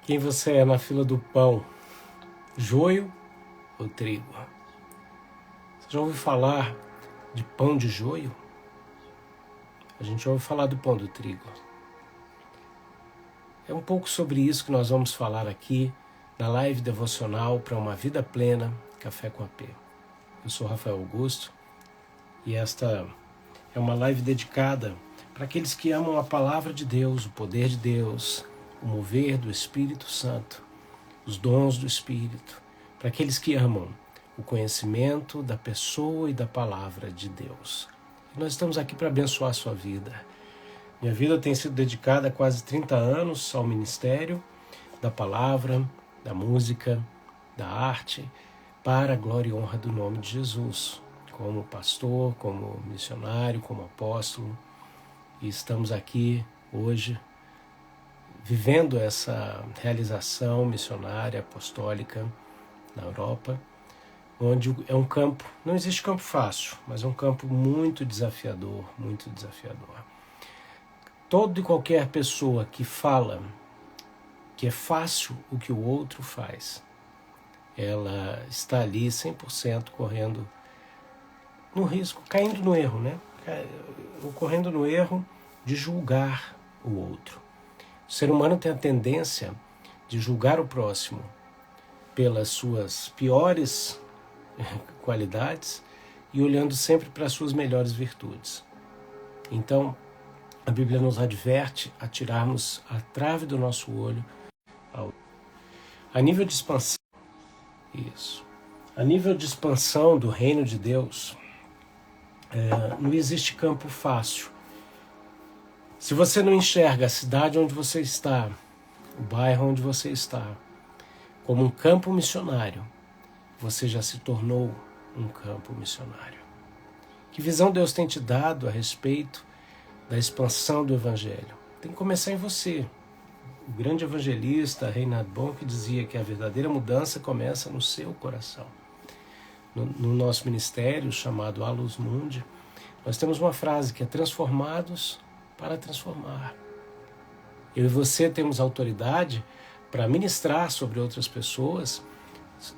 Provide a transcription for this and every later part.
Quem você é na fila do pão, joio ou trigo? Você já ouviu falar de pão de joio? A gente já ouviu falar do pão do trigo. É um pouco sobre isso que nós vamos falar aqui na live devocional para uma vida plena, Café com AP. Eu sou Rafael Augusto e esta é uma live dedicada para aqueles que amam a palavra de Deus, o poder de Deus, o mover do Espírito Santo, os dons do Espírito, para aqueles que amam o conhecimento da pessoa e da palavra de Deus. E nós estamos aqui para abençoar a sua vida. Minha vida tem sido dedicada há quase 30 anos ao ministério da palavra, da música, da arte, para a glória e honra do nome de Jesus, como pastor, como missionário, como apóstolo. E estamos aqui hoje vivendo essa realização missionária, apostólica na Europa, onde é um campo, não existe campo fácil, mas é um campo muito desafiador, muito desafiador. Toda e qualquer pessoa que fala que é fácil o que o outro faz, ela está ali 100% correndo no risco, caindo no erro, né? Correndo no erro de julgar o outro. O ser humano tem a tendência de julgar o próximo pelas suas piores qualidades e olhando sempre para as suas melhores virtudes. Então, a Bíblia nos adverte a tirarmos a trave do nosso olho. A nível de expansão, a nível de expansão do reino de Deus, não existe campo fácil. Se você não enxerga a cidade onde você está, o bairro onde você está, como um campo missionário, você já se tornou um campo missionário. Que visão Deus tem te dado a respeito da expansão do Evangelho? Tem que começar em você. O grande evangelista Reinhard Bonk dizia que a verdadeira mudança começa no seu coração. No nosso ministério, chamado Alus Mundi, nós temos uma frase que é transformados para transformar. Eu e você temos autoridade para ministrar sobre outras pessoas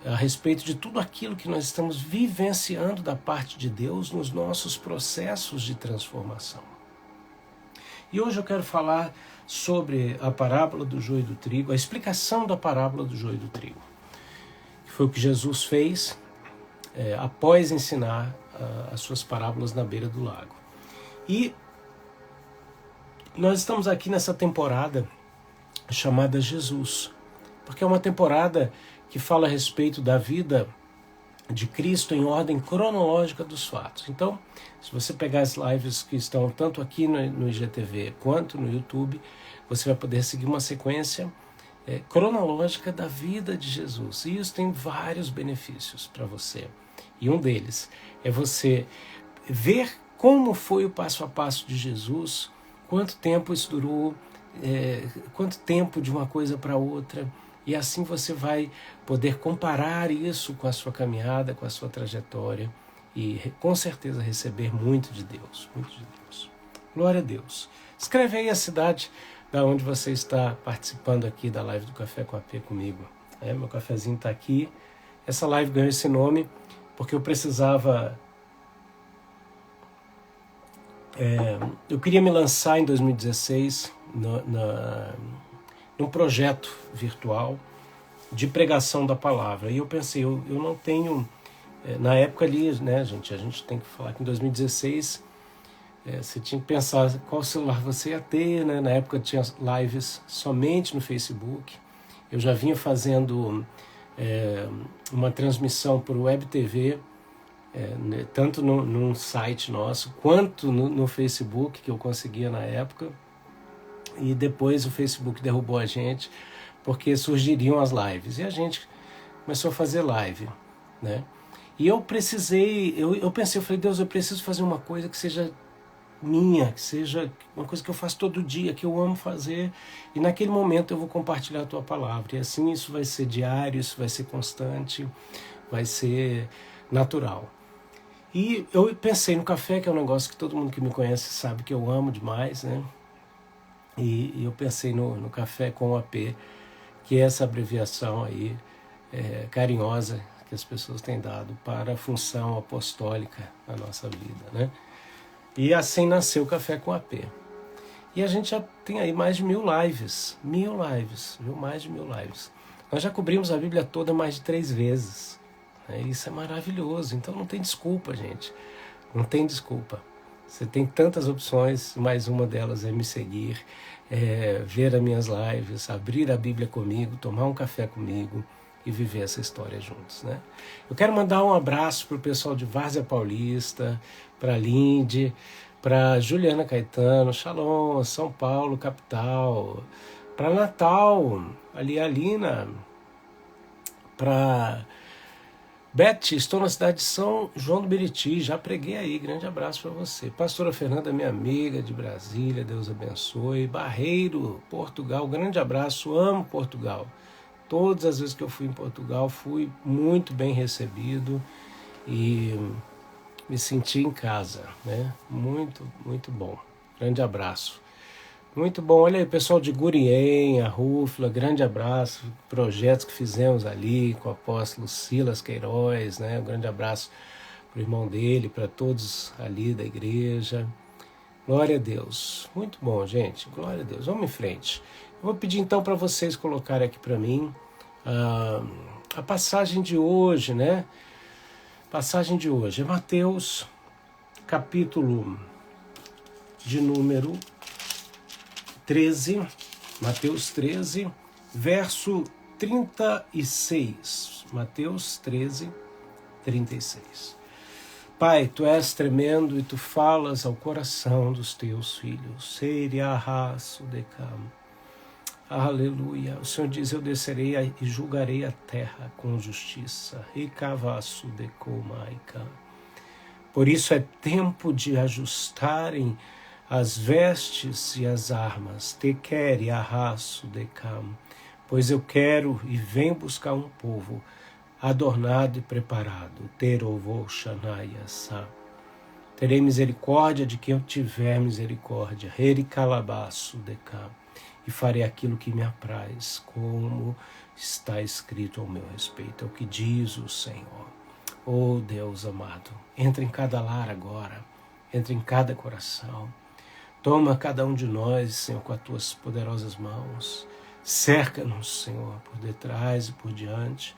a respeito de tudo aquilo que nós estamos vivenciando da parte de Deus nos nossos processos de transformação. E hoje eu quero falar sobre a parábola do joio e do trigo, a explicação da parábola do joio e do trigo. Que foi o que Jesus fez após ensinar as suas parábolas na beira do lago. E nós estamos aqui nessa temporada chamada Jesus, porque é uma temporada que fala a respeito da vida de Cristo em ordem cronológica dos fatos. Então, se você pegar as lives que estão tanto aqui no IGTV quanto no YouTube, você vai poder seguir uma sequência cronológica da vida de Jesus. E isso tem vários benefícios para você. E um deles é você ver como foi o passo a passo de Jesus, quanto tempo isso durou, quanto tempo de uma coisa para outra. E assim você vai poder comparar isso com a sua caminhada, com a sua trajetória e com certeza receber muito de Deus, muito de Deus. Glória a Deus. Escreve aí a cidade da onde você está participando aqui da live do Café com AP comigo. Meu cafezinho está aqui. Essa live ganhou esse nome porque eu precisava... eu queria me lançar em 2016 num projeto virtual de pregação da palavra. E eu pensei, eu não tenho... na época ali, né, gente, a gente tem que falar que em 2016 você tinha que pensar qual celular você ia ter, né? Na época tinha lives somente no Facebook. Eu já vinha fazendo uma transmissão por Web TV, tanto num site nosso, quanto no Facebook, que eu conseguia na época. E depois o Facebook derrubou a gente, porque surgiriam as lives. E a gente começou a fazer live, né? E eu pensei, eu falei, Deus, eu preciso fazer uma coisa que seja minha, que seja uma coisa que eu faço todo dia, que eu amo fazer. E naquele momento eu vou compartilhar a tua palavra. E assim isso vai ser diário, isso vai ser constante, vai ser natural. E eu pensei no café, que é um negócio que todo mundo que me conhece sabe que eu amo demais, né? E eu pensei no Café com o AP, que é essa abreviação aí carinhosa que as pessoas têm dado para a função apostólica na nossa vida, né? E assim nasceu o Café com AP. E a gente já tem aí mais de 1000 lives, viu? Mais de 1000 lives. Nós já cobrimos a Bíblia toda mais de 3 vezes. Né? Isso é maravilhoso, então não tem desculpa, gente. Não tem desculpa. Você tem tantas opções, mais uma delas é me seguir, ver as minhas lives, abrir a Bíblia comigo, tomar um café comigo e viver essa história juntos, né? Eu quero mandar um abraço para o pessoal de Várzea Paulista, para a Linde, para Juliana Caetano, Shalom, São Paulo, capital, para Natal, ali a Lina, para Beth, estou na cidade de São João do Meriti, já preguei aí, grande abraço para você. Pastora Fernanda, minha amiga de Brasília, Deus abençoe. Barreiro, Portugal, grande abraço, amo Portugal. Todas as vezes que eu fui em Portugal, fui muito bem recebido e me senti em casa, né? Muito, muito bom. Grande abraço. Muito bom. Olha aí, pessoal de Gurien, a Rúfula, grande abraço. Projetos que fizemos ali com o apóstolo Silas Queiroz, né? Um grande abraço para o irmão dele, para todos ali da igreja. Glória a Deus. Muito bom, gente. Glória a Deus. Vamos em frente. Eu vou pedir então para vocês colocarem aqui para mim a passagem de hoje, né? Passagem de hoje é Mateus, capítulo de número 13, Mateus 13, verso 36. Mateus 13, 36. Pai, Tu és tremendo e Tu falas ao coração dos Teus filhos. Seriahasu decam. Aleluia. O Senhor diz, eu descerei e julgarei a terra com justiça. Ikavasu dekomaika. Por isso é tempo de ajustarem as vestes e as armas, te quere arraso decam, pois eu quero e venho buscar um povo adornado e preparado, terovo shanayasa. Terei misericórdia de quem eu tiver misericórdia, hericalabaço decam, e farei aquilo que me apraz, como está escrito ao meu respeito, é o que diz o Senhor. Oh Deus amado, entra em cada lar agora, entra em cada coração. Toma cada um de nós, Senhor, com as Tuas poderosas mãos. Cerca-nos, Senhor, por detrás e por diante.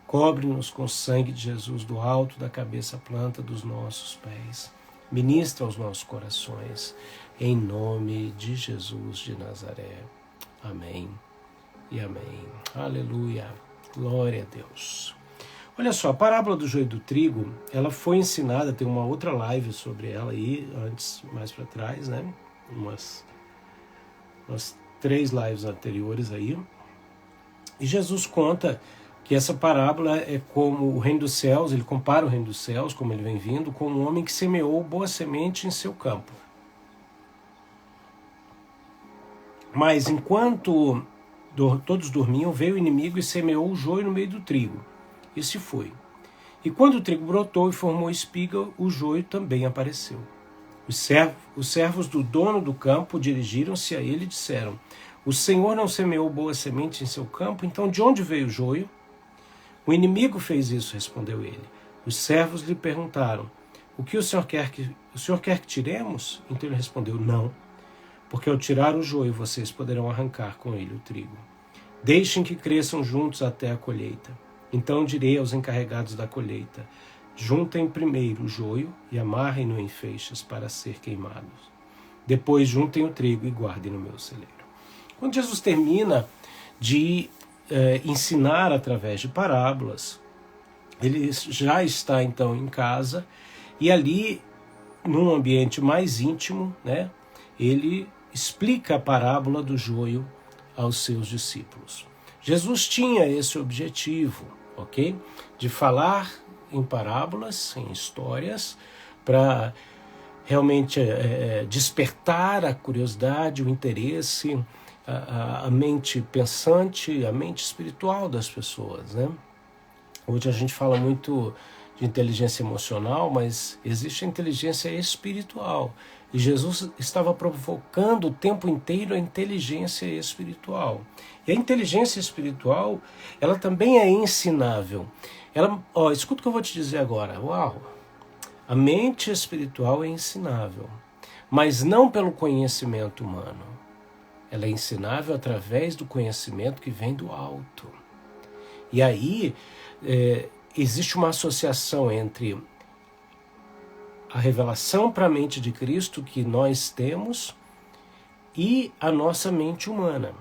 Cobre-nos com o sangue de Jesus do alto da cabeça à planta dos nossos pés. Ministra aos nossos corações, em nome de Jesus de Nazaré. Amém e amém. Aleluia. Glória a Deus. Olha só, a parábola do joio e do trigo, ela foi ensinada, tem uma outra live sobre ela aí, antes, mais para trás, né? Umas 3 lives anteriores aí. E Jesus conta que essa parábola é como o reino dos céus, ele compara o reino dos céus, como ele vem vindo, com um homem que semeou boa semente em seu campo. Mas enquanto todos dormiam, veio o inimigo e semeou o joio no meio do trigo. E se foi. E quando o trigo brotou e formou espiga, o joio também apareceu. Os servos do dono do campo dirigiram-se a ele e disseram, o Senhor não semeou boa semente em seu campo, então de onde veio o joio? O inimigo fez isso, respondeu ele. Os servos lhe perguntaram, o que o senhor quer que tiremos? Então ele respondeu, não, porque ao tirar o joio vocês poderão arrancar com ele o trigo. Deixem que cresçam juntos até a colheita. Então direi aos encarregados da colheita, juntem primeiro o joio e amarrem-no em feixes para ser queimados. Depois juntem o trigo e guardem no meu celeiro. Quando Jesus termina de ensinar através de parábolas, ele já está então em casa e ali, num ambiente mais íntimo, né, ele explica a parábola do joio aos seus discípulos. Jesus tinha esse objetivo, ok? De falar em parábolas, em histórias, para realmente despertar a curiosidade, o interesse, a mente pensante, a mente espiritual das pessoas, né? Hoje a gente fala muito de inteligência emocional, mas existe a inteligência espiritual. E Jesus estava provocando o tempo inteiro a inteligência espiritual. E a inteligência espiritual, ela também é ensinável. Escuta o que eu vou te dizer agora. Uau! A mente espiritual é ensinável, mas não pelo conhecimento humano. Ela é ensinável através do conhecimento que vem do alto. E aí existe uma associação entre a revelação para a mente de Cristo que nós temos e a nossa mente humana.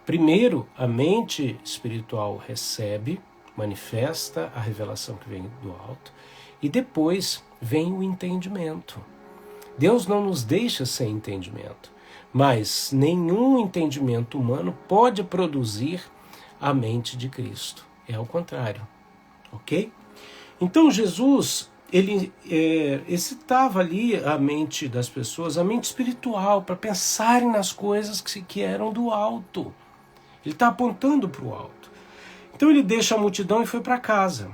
Primeiro, a mente espiritual recebe, manifesta a revelação que vem do alto, e depois vem o entendimento. Deus não nos deixa sem entendimento, mas nenhum entendimento humano pode produzir a mente de Cristo. É ao contrário, ok? Então Jesus, ele excitava ali a mente das pessoas, a mente espiritual, para pensarem nas coisas que eram do alto. Ele está apontando para o alto. Então ele deixa a multidão e foi para casa.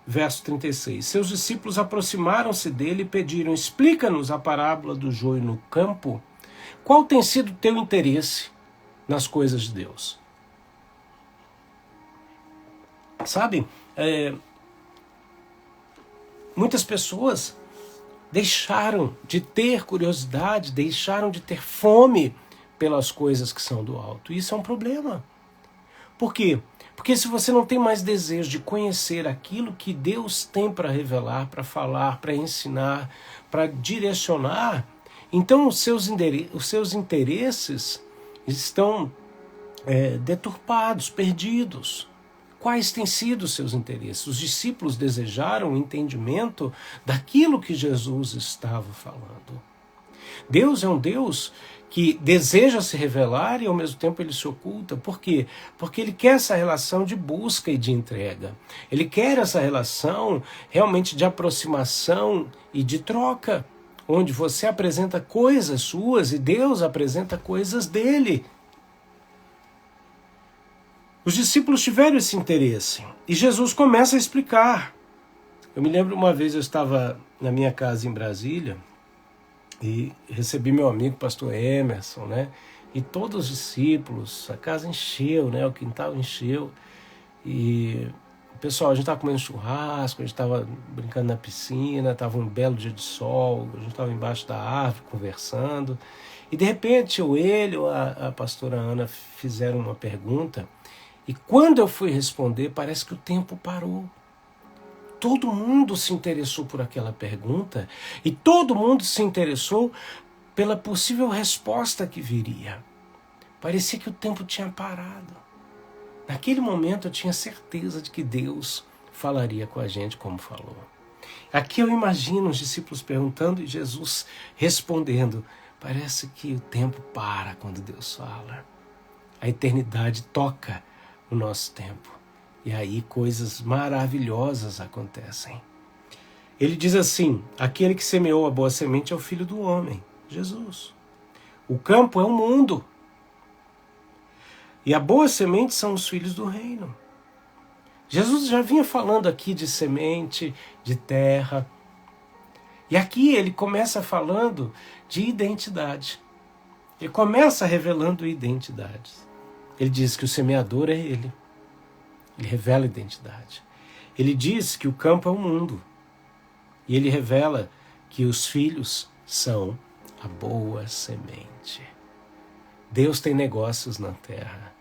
Verso 36. Seus discípulos aproximaram-se dele e pediram: explica-nos a parábola do joio no campo. Qual tem sido o teu interesse nas coisas de Deus? Sabe, muitas pessoas deixaram de ter curiosidade, deixaram de ter fome pelas coisas que são do alto. Isso é um problema. Por quê? Porque se você não tem mais desejo de conhecer aquilo que Deus tem para revelar, para falar, para ensinar, para direcionar, então os seus interesses estão deturpados, perdidos. Quais têm sido os seus interesses? Os discípulos desejaram o entendimento daquilo que Jesus estava falando. Deus é um Deus que deseja se revelar e ao mesmo tempo ele se oculta. Por quê? Porque ele quer essa relação de busca e de entrega. Ele quer essa relação realmente de aproximação e de troca, onde você apresenta coisas suas e Deus apresenta coisas dele. Os discípulos tiveram esse interesse e Jesus começa a explicar. Eu me lembro uma vez eu estava na minha casa em Brasília e recebi meu amigo pastor Emerson, né? E todos os discípulos, a casa encheu, né? O quintal encheu e pessoal, a gente estava comendo churrasco, a gente estava brincando na piscina, estava um belo dia de sol, a gente estava embaixo da árvore conversando e de repente ele ou a pastora Ana fizeram uma pergunta. E quando eu fui responder, parece que o tempo parou. Todo mundo se interessou por aquela pergunta e todo mundo se interessou pela possível resposta que viria. Parecia que o tempo tinha parado. Naquele momento eu tinha certeza de que Deus falaria com a gente como falou. Aqui eu imagino os discípulos perguntando e Jesus respondendo. Parece que o tempo para quando Deus fala. A eternidade toca o nosso tempo. E aí coisas maravilhosas acontecem. Ele diz assim: aquele que semeou a boa semente é o Filho do Homem, Jesus. O campo é o mundo. E a boa semente são os filhos do reino. Jesus já vinha falando aqui de semente, de terra. E aqui ele começa falando de identidade. Ele começa revelando identidades. Ele diz que o semeador é ele. Ele revela a identidade. Ele diz que o campo é o mundo. E ele revela que os filhos são a boa semente. Deus tem negócios na terra.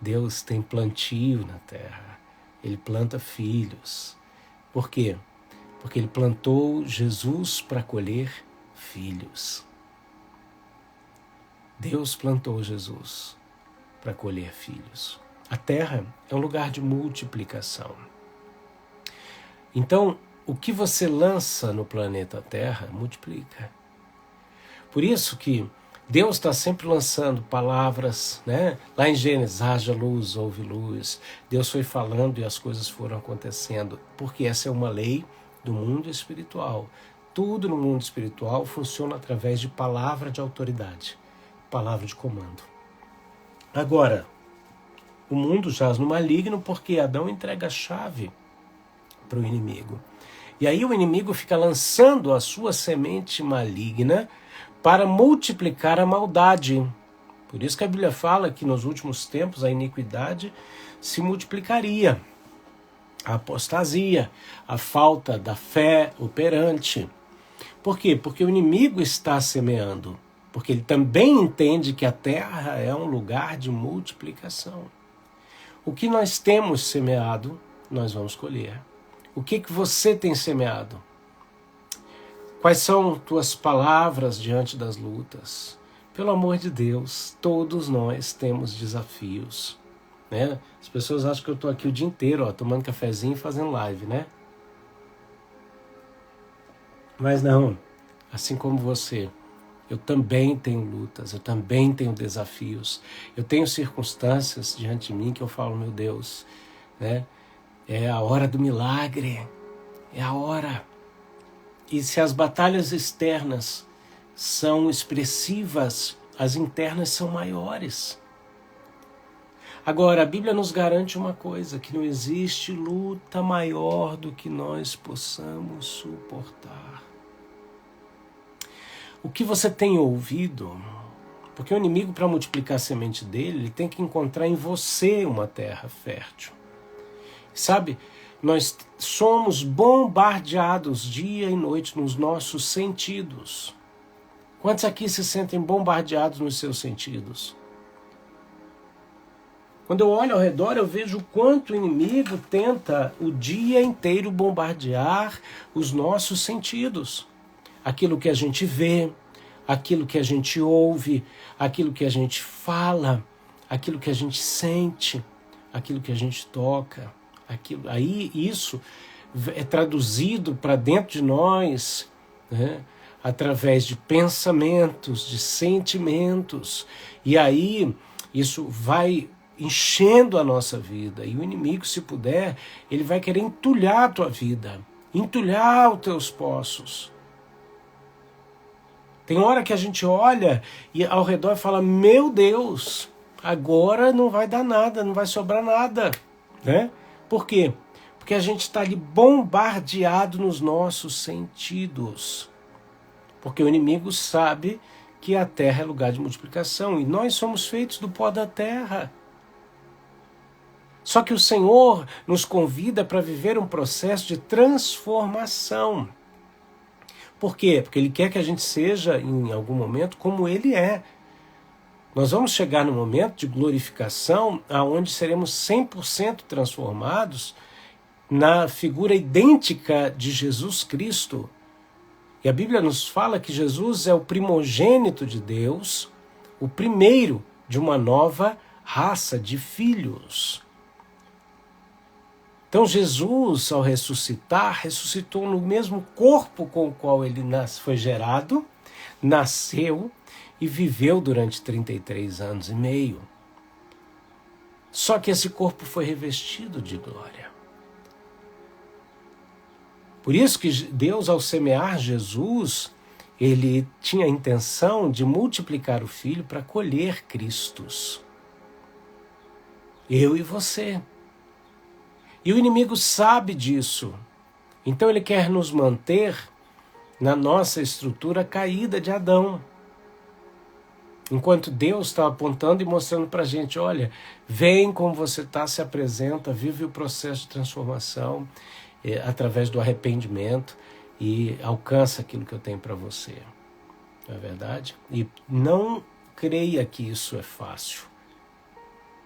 Deus tem plantio na terra. Ele planta filhos. Por quê? Porque ele plantou Jesus para colher filhos. Deus plantou Jesus para colher filhos. A terra é um lugar de multiplicação. Então, o que você lança no planeta Terra, multiplica. Por isso que Deus está sempre lançando palavras, né? Lá em Gênesis, haja luz, houve luz. Deus foi falando e as coisas foram acontecendo, porque essa é uma lei do mundo espiritual. Tudo no mundo espiritual funciona através de palavra de autoridade, palavra de comando. Agora, o mundo jaz no maligno porque Adão entrega a chave para o inimigo. E aí o inimigo fica lançando a sua semente maligna para multiplicar a maldade. Por isso que a Bíblia fala que nos últimos tempos a iniquidade se multiplicaria. A apostasia, a falta da fé operante. Por quê? Porque o inimigo está semeando. Porque ele também entende que a terra é um lugar de multiplicação. O que nós temos semeado, nós vamos colher. O que você tem semeado? Quais são tuas palavras diante das lutas? Pelo amor de Deus, todos nós temos desafios. Né? As pessoas acham que eu estou aqui o dia inteiro, tomando cafezinho e fazendo live, né? Mas não, assim como você, eu também tenho lutas, eu também tenho desafios, eu tenho circunstâncias diante de mim que eu falo, meu Deus, né? É a hora do milagre, é a hora. E se as batalhas externas são expressivas, as internas são maiores. Agora, a Bíblia nos garante uma coisa, que não existe luta maior do que nós possamos suportar. O que você tem ouvido, porque o inimigo, para multiplicar a semente dele, ele tem que encontrar em você uma terra fértil. Sabe, nós somos bombardeados dia e noite nos nossos sentidos. Quantos aqui se sentem bombardeados nos seus sentidos? Quando eu olho ao redor, eu vejo o quanto o inimigo tenta o dia inteiro bombardear os nossos sentidos. Aquilo que a gente vê, aquilo que a gente ouve, aquilo que a gente fala, aquilo que a gente sente, aquilo que a gente toca. Aí isso é traduzido para dentro de nós, né, através de pensamentos, de sentimentos. E aí isso vai enchendo a nossa vida. E o inimigo, se puder, ele vai querer entulhar a tua vida, entulhar os teus poços. Tem hora que a gente olha e ao redor fala, meu Deus, agora não vai dar nada, não vai sobrar nada, né? Por quê? Porque a gente está ali bombardeado nos nossos sentidos. Porque o inimigo sabe que a terra é lugar de multiplicação e nós somos feitos do pó da terra. Só que o Senhor nos convida para viver um processo de transformação. Por quê? Porque Ele quer que a gente seja, em algum momento, como Ele é. Nós vamos chegar no momento de glorificação, onde seremos 100% transformados na figura idêntica de Jesus Cristo. E a Bíblia nos fala que Jesus é o primogênito de Deus, o primeiro de uma nova raça de filhos. Então Jesus, ao ressuscitar, ressuscitou no mesmo corpo com o qual ele foi gerado, nasceu e viveu durante 33 anos e meio. Só que esse corpo foi revestido de glória. Por isso que Deus, ao semear Jesus, ele tinha a intenção de multiplicar o Filho para colher Cristos. Eu e você. E o inimigo sabe disso. Então ele quer nos manter na nossa estrutura caída de Adão. Enquanto Deus está apontando e mostrando para a gente, olha, vem como você está, se apresenta, vive o processo de transformação através do arrependimento e alcança aquilo que eu tenho para você. Não é verdade? E não creia que isso é fácil.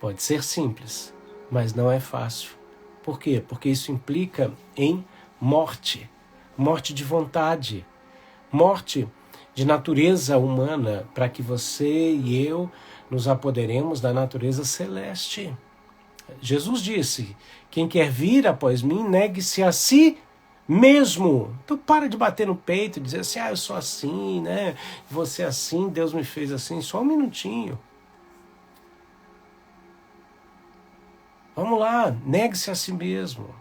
Pode ser simples, mas não é fácil. Por quê? Porque isso implica em morte. Morte de vontade. Morte de natureza humana, para que você e eu nos apoderemos da natureza celeste. Jesus disse, quem quer vir após mim, negue-se a si mesmo. Então para de bater no peito e dizer assim, eu sou assim, né? Você é assim, Deus me fez assim. Só um minutinho. Vamos lá, negue-se a si mesmo.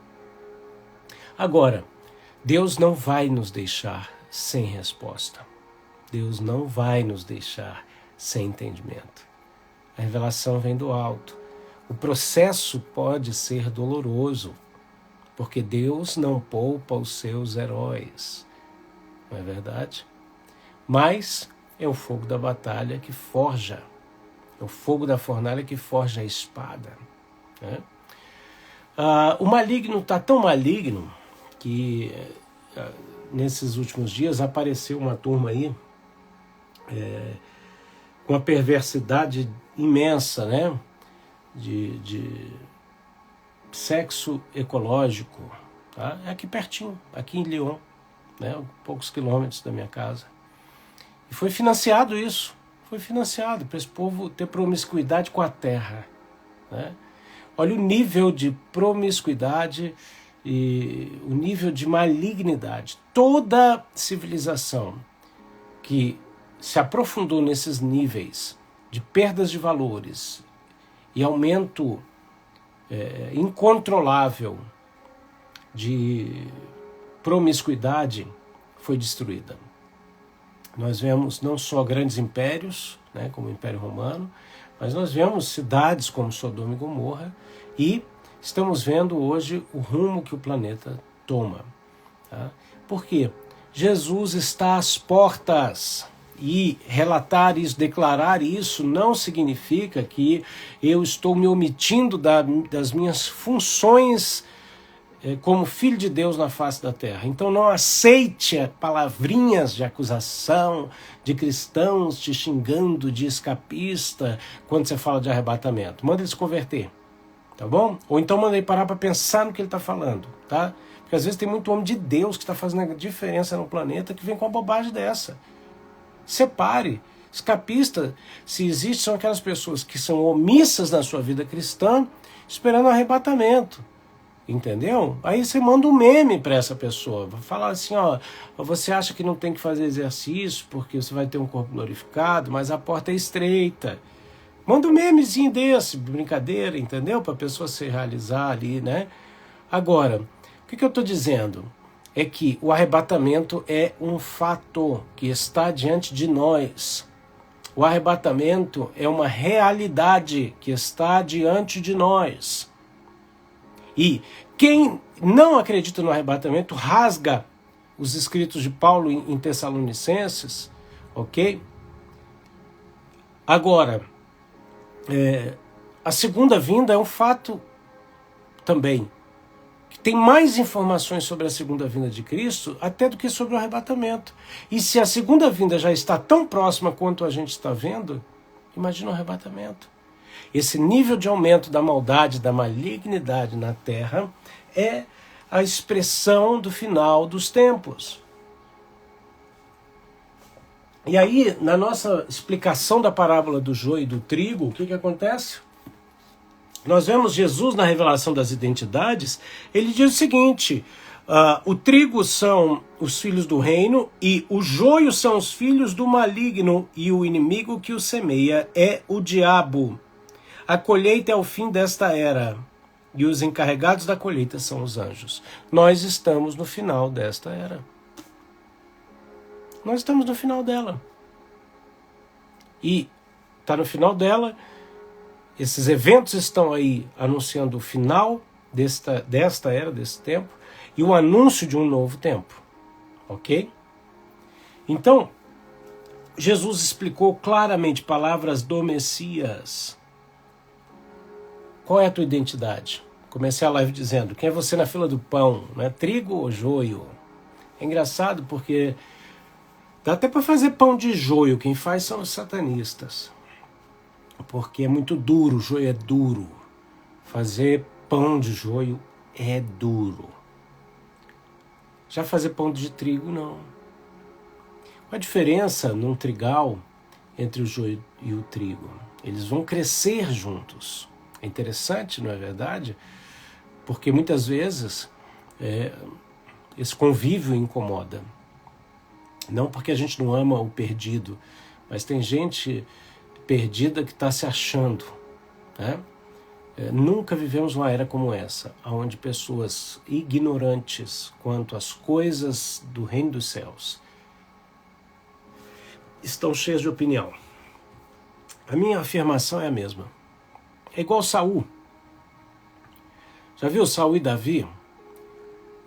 Agora, Deus não vai nos deixar sem resposta. Deus não vai nos deixar sem entendimento. A revelação vem do alto. O processo pode ser doloroso. porque Deus não poupa os seus heróis, não é verdade? Mas é o fogo da batalha que forja, é o fogo da fornalha que forja a espada, né? O maligno está tão maligno que nesses últimos dias apareceu uma turma aí com uma perversidade imensa, né? De sexo ecológico, tá? É aqui pertinho, aqui em Lyon, né? Poucos quilômetros da minha casa. E foi financiado isso, foi financiado para esse povo ter promiscuidade com a terra, né? Olha o nível de promiscuidade e o nível de malignidade. Toda civilização que se aprofundou nesses níveis de perdas de valores e aumento incontrolável de promiscuidade foi destruída. Nós vemos não só grandes impérios, né, como o Império Romano, mas nós vemos cidades como Sodoma e Gomorra e estamos vendo hoje o rumo que o planeta toma. Tá? Por quê? Jesus está às portas e relatar isso, declarar isso não significa que eu estou me omitindo das minhas funções como filho de Deus na face da terra. Então não aceite palavrinhas de acusação de cristãos te xingando de escapista quando você fala de arrebatamento. Manda ele se converter, tá bom? Ou então manda ele parar para pensar no que ele está falando, tá? Porque às vezes tem muito homem de Deus que está fazendo a diferença no planeta que vem com uma bobagem dessa. Separe. Escapista, se existe, são aquelas pessoas que são omissas na sua vida cristã esperando o arrebatamento. Entendeu? Aí você manda um meme para essa pessoa. Falar assim, ó, você acha que não tem que fazer exercício porque você vai ter um corpo glorificado, mas a porta é estreita. Manda um memezinho desse, brincadeira, entendeu? Para a pessoa se realizar ali, né? Agora, o que eu estou dizendo? É que o arrebatamento é um fato que está diante de nós. O arrebatamento é uma realidade que está diante de nós. E quem não acredita no arrebatamento rasga os escritos de Paulo em Tessalonicenses, ok? Agora, a segunda vinda é um fato também. Tem mais informações sobre a segunda vinda de Cristo até do que sobre o arrebatamento. E se a segunda vinda já está tão próxima quanto a gente está vendo, imagina o arrebatamento. Esse nível de aumento da maldade, da malignidade na Terra é a expressão do final dos tempos. E aí, na nossa explicação da parábola do joio e do trigo, o que acontece? Nós vemos Jesus na revelação das identidades, ele diz o seguinte, o trigo são os filhos do reino e o joio são os filhos do maligno e o inimigo que o semeia é o diabo. A colheita é o fim desta era e os encarregados da colheita são os anjos. Nós estamos no final desta era. Nós estamos no final dela. E está no final dela. Esses eventos estão aí anunciando o final desta era, desse tempo, e o anúncio de um novo tempo. Ok? Então, Jesus explicou claramente palavras do Messias. Qual é a tua identidade? Comecei a live dizendo, quem é você na fila do pão? Né? Trigo ou joio? É engraçado porque dá até para fazer pão de joio, quem faz são os satanistas. Porque é muito duro, o joio é duro. Fazer pão de joio é duro. Já fazer pão de trigo, não. Qual a diferença num trigal entre o joio e o trigo? Eles vão crescer juntos. É interessante, não é verdade? Porque muitas vezes esse convívio incomoda. Não porque a gente não ama o perdido, mas tem gente perdida que está se achando, né? Nunca vivemos uma era como essa, onde pessoas ignorantes quanto às coisas do reino dos céus estão cheias de opinião. A minha afirmação é a mesma. É igual Saul. Já viu Saul e Davi?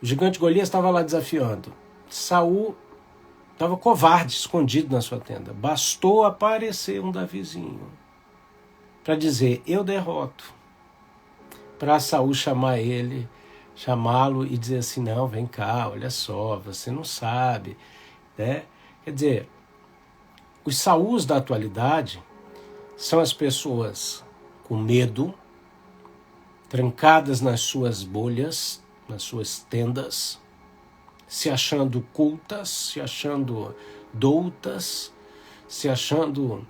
O gigante Golias estava lá desafiando. Saul estava covarde, escondido na sua tenda. Bastou aparecer um Davizinho para dizer, eu derroto. Para Saul chamá-lo e dizer assim, não, vem cá, olha só, você não sabe. Né? Quer dizer, os Sauls da atualidade são as pessoas com medo, trancadas nas suas bolhas, nas suas tendas, se achando cultas, se achando doutas, se achando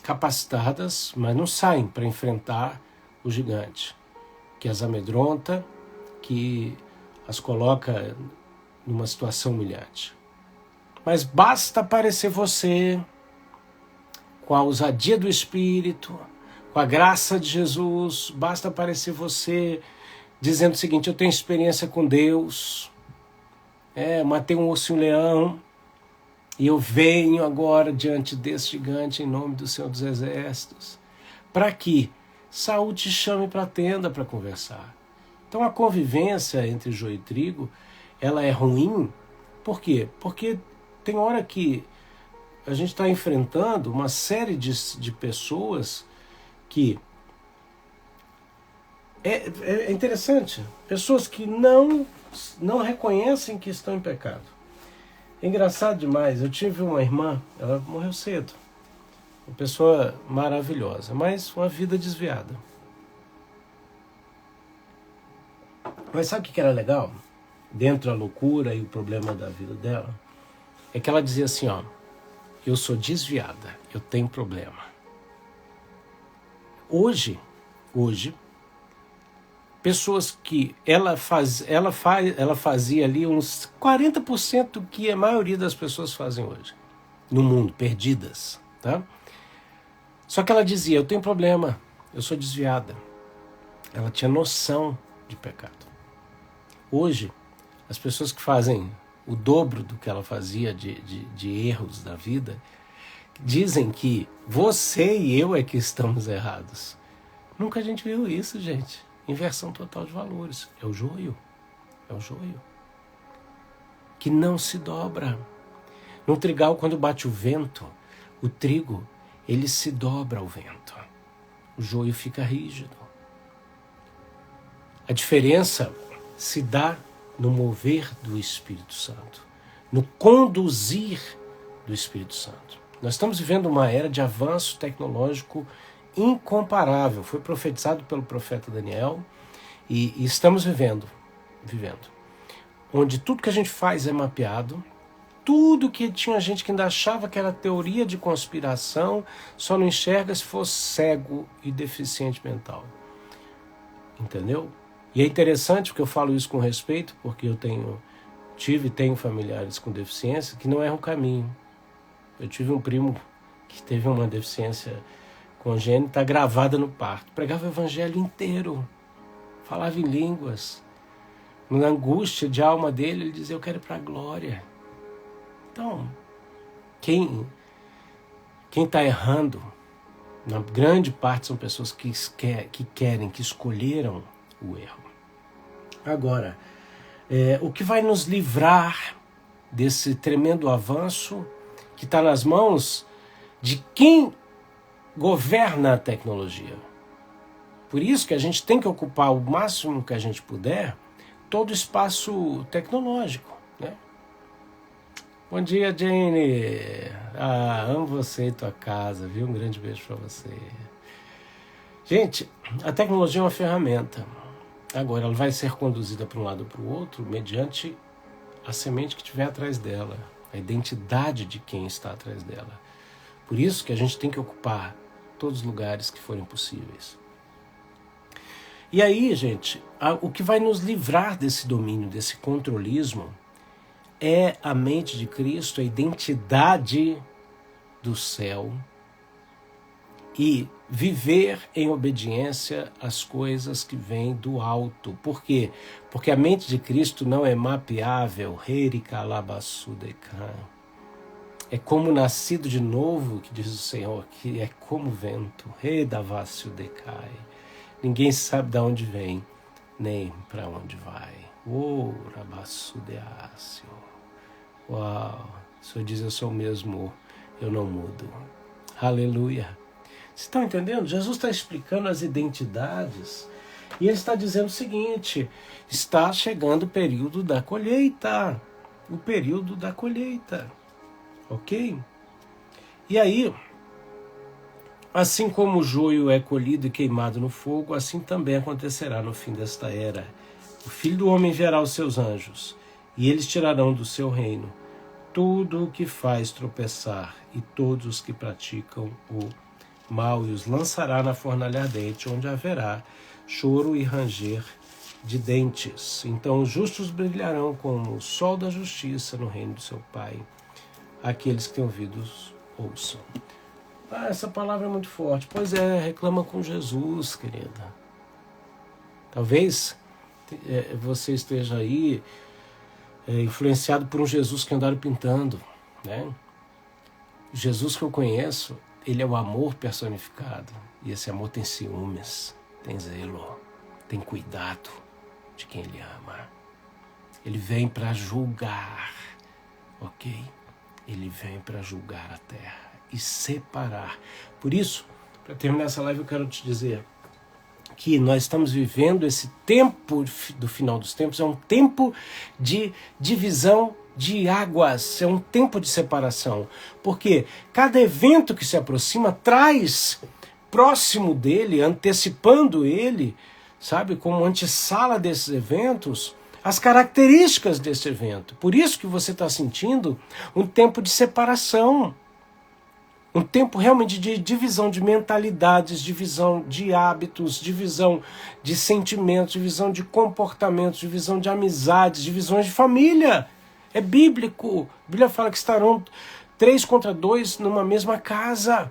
capacitadas, mas não saem para enfrentar o gigante, que as amedronta, que as coloca numa situação humilhante. Mas basta aparecer você, com a ousadia do Espírito, com a graça de Jesus, basta aparecer você dizendo o seguinte, eu tenho experiência com Deus, matei um urso e um leão, e eu venho agora diante desse gigante em nome do Senhor dos Exércitos, para que Saul te chame para a tenda para conversar. Então a convivência entre joio e trigo, ela é ruim, por quê? Porque tem hora que a gente está enfrentando uma série de pessoas que... É interessante, pessoas que não reconhecem que estão em pecado. É engraçado demais, eu tive uma irmã, ela morreu cedo, uma pessoa maravilhosa, mas uma vida desviada. Mas sabe o que era legal? Dentro da loucura e o problema da vida dela, é que ela dizia assim, ó, eu sou desviada, eu tenho problema. Hoje, pessoas que ela fazia ali uns 40% do que a maioria das pessoas fazem hoje, no mundo, perdidas, tá? Só que ela dizia, eu tenho problema, eu sou desviada. Ela tinha noção de pecado. Hoje, as pessoas que fazem o dobro do que ela fazia de erros da vida, dizem que você e eu é que estamos errados. Nunca a gente viu isso, gente. Inversão total de valores. É o joio. É o joio. Que não se dobra. No trigal, quando bate o vento, o trigo, ele se dobra ao vento. O joio fica rígido. A diferença se dá no mover do Espírito Santo, no conduzir do Espírito Santo. Nós estamos vivendo uma era de avanço tecnológico incomparável. Foi profetizado pelo profeta Daniel e estamos vivendo, onde tudo que a gente faz é mapeado, tudo que tinha gente que ainda achava que era teoria de conspiração, só não enxerga se for cego e deficiente mental. Entendeu? E é interessante porque eu falo isso com respeito, porque eu tive e tenho familiares com deficiência que não erram o caminho. Eu tive um primo que teve uma deficiência congênita gravada no parto. Pregava o evangelho inteiro. Falava em línguas. Na angústia de alma dele, ele dizia, eu quero ir para a glória. Então, quem está errando, na grande parte são pessoas que escolheram o erro. Agora, o que vai nos livrar desse tremendo avanço que está nas mãos de quem governa a tecnologia? Por isso que a gente tem que ocupar o máximo que a gente puder todo o espaço tecnológico, né? Bom dia, Jane. Amo você e tua casa, viu? Um grande beijo para você. Gente, a tecnologia é uma ferramenta. Agora, ela vai ser conduzida para um lado ou para o outro mediante a semente que estiver atrás dela, a identidade de quem está atrás dela. Por isso que a gente tem que ocupar todos os lugares que forem possíveis. E aí, gente, o que vai nos livrar desse domínio, desse controlismo, é a mente de Cristo, a identidade do céu e viver em obediência às coisas que vêm do alto. Por quê? Porque a mente de Cristo não é mapeável. É como nascido de novo, que diz o Senhor, que é como vento. Ninguém sabe de onde vem, nem para onde vai. Oh, rabassudeácio. Uau, o Senhor diz, eu sou o mesmo, eu não mudo. Aleluia. Vocês estão entendendo? Jesus está explicando as identidades e ele está dizendo o seguinte, está chegando o período da colheita. O período da colheita. Ok? E aí, assim como o joio é colhido e queimado no fogo, assim também acontecerá no fim desta era. O Filho do Homem enviará os seus anjos, e eles tirarão do seu reino tudo o que faz tropeçar e todos os que praticam o mal, e os lançará na fornalha ardente, onde haverá choro e ranger de dentes. Então os justos brilharão como o sol da justiça no reino do seu Pai. Aqueles que têm ouvidos, ouçam. Essa palavra é muito forte. Pois é, reclama com Jesus, querida. Talvez você esteja aí influenciado por um Jesus que andaram pintando, né? O Jesus que eu conheço, ele é o amor personificado. E esse amor tem ciúmes, tem zelo, tem cuidado de quem ele ama. Ele vem para julgar, ok? Ele vem para julgar a terra e separar. Por isso, para terminar essa live, eu quero te dizer que nós estamos vivendo esse tempo do final dos tempos, é um tempo de divisão de águas, é um tempo de separação, porque cada evento que se aproxima traz próximo dele, antecipando ele, sabe, como antessala desses eventos, as características desse evento. Por isso que você está sentindo um tempo de separação, um tempo realmente de divisão de mentalidades, divisão de hábitos, divisão de sentimentos, divisão de comportamentos, divisão de amizades, divisões de família. É bíblico. A Bíblia fala que estarão 3 contra 2 numa mesma casa.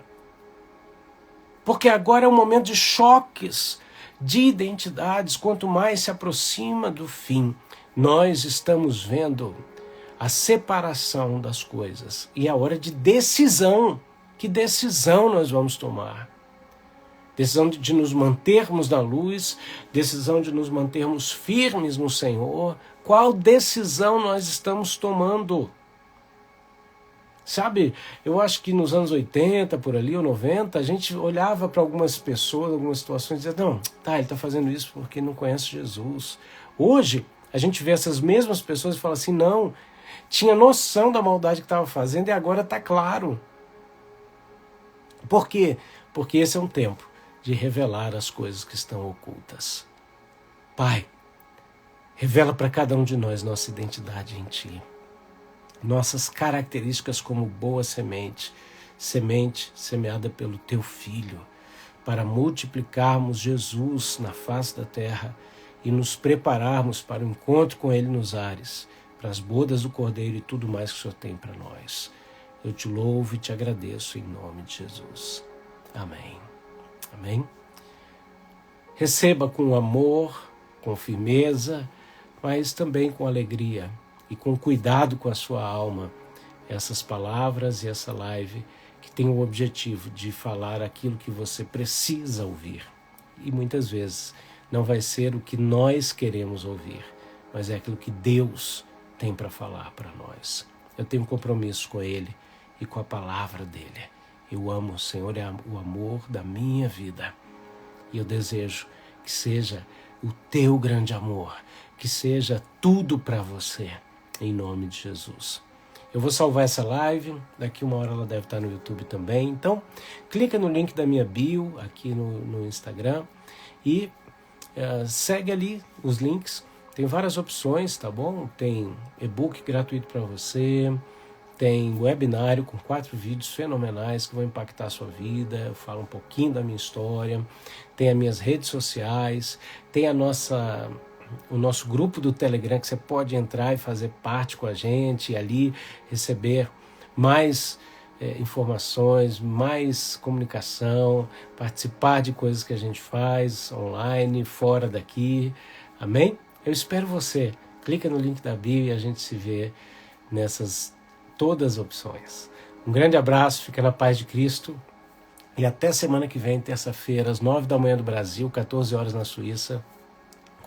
Porque agora é um momento de choques, de identidades. Quanto mais se aproxima do fim, nós estamos vendo a separação das coisas. E é a hora de decisão. Que decisão nós vamos tomar? Decisão de nos mantermos na luz, decisão de nos mantermos firmes no Senhor. Qual decisão nós estamos tomando? Sabe, eu acho que nos anos 80, por ali, ou 90, a gente olhava para algumas pessoas, algumas situações e dizia, não, ele está fazendo isso porque não conhece Jesus. Hoje, a gente vê essas mesmas pessoas e fala assim, não, tinha noção da maldade que estava fazendo e agora está claro. Por quê? Porque esse é um tempo de revelar as coisas que estão ocultas. Pai, revela para cada um de nós nossa identidade em Ti. Nossas características como boa semente, semente semeada pelo Teu Filho, para multiplicarmos Jesus na face da terra e nos prepararmos para o encontro com Ele nos ares, para as bodas do Cordeiro e tudo mais que o Senhor tem para nós. Eu te louvo e te agradeço em nome de Jesus. Amém. Amém. Receba com amor, com firmeza, mas também com alegria e com cuidado com a sua alma essas palavras e essa live que tem o objetivo de falar aquilo que você precisa ouvir. E muitas vezes não vai ser o que nós queremos ouvir, mas é aquilo que Deus tem para falar para nós. Eu tenho um compromisso com Ele e com a palavra dele. Eu amo o Senhor, é o amor da minha vida. E eu desejo que seja o teu grande amor, que seja tudo para você, em nome de Jesus. Eu vou salvar essa live, daqui 1 hora ela deve estar no YouTube também. Então, clica no link da minha bio, aqui no Instagram, e segue ali os links. Tem várias opções, tá bom? Tem e-book gratuito para você, tem webinário com 4 vídeos fenomenais que vão impactar a sua vida. Eu falo um pouquinho da minha história. Tem as minhas redes sociais. Tem o nosso grupo do Telegram que você pode entrar e fazer parte com a gente. E ali receber mais informações, mais comunicação, participar de coisas que a gente faz online, fora daqui. Amém? Eu espero você. Clica no link da bio e a gente se vê nessas todas as opções. Um grande abraço, fica na paz de Cristo e até semana que vem, terça-feira, às 9 da manhã do Brasil, 14 horas na Suíça,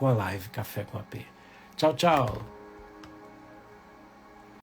com a live Café com AP. Tchau, tchau!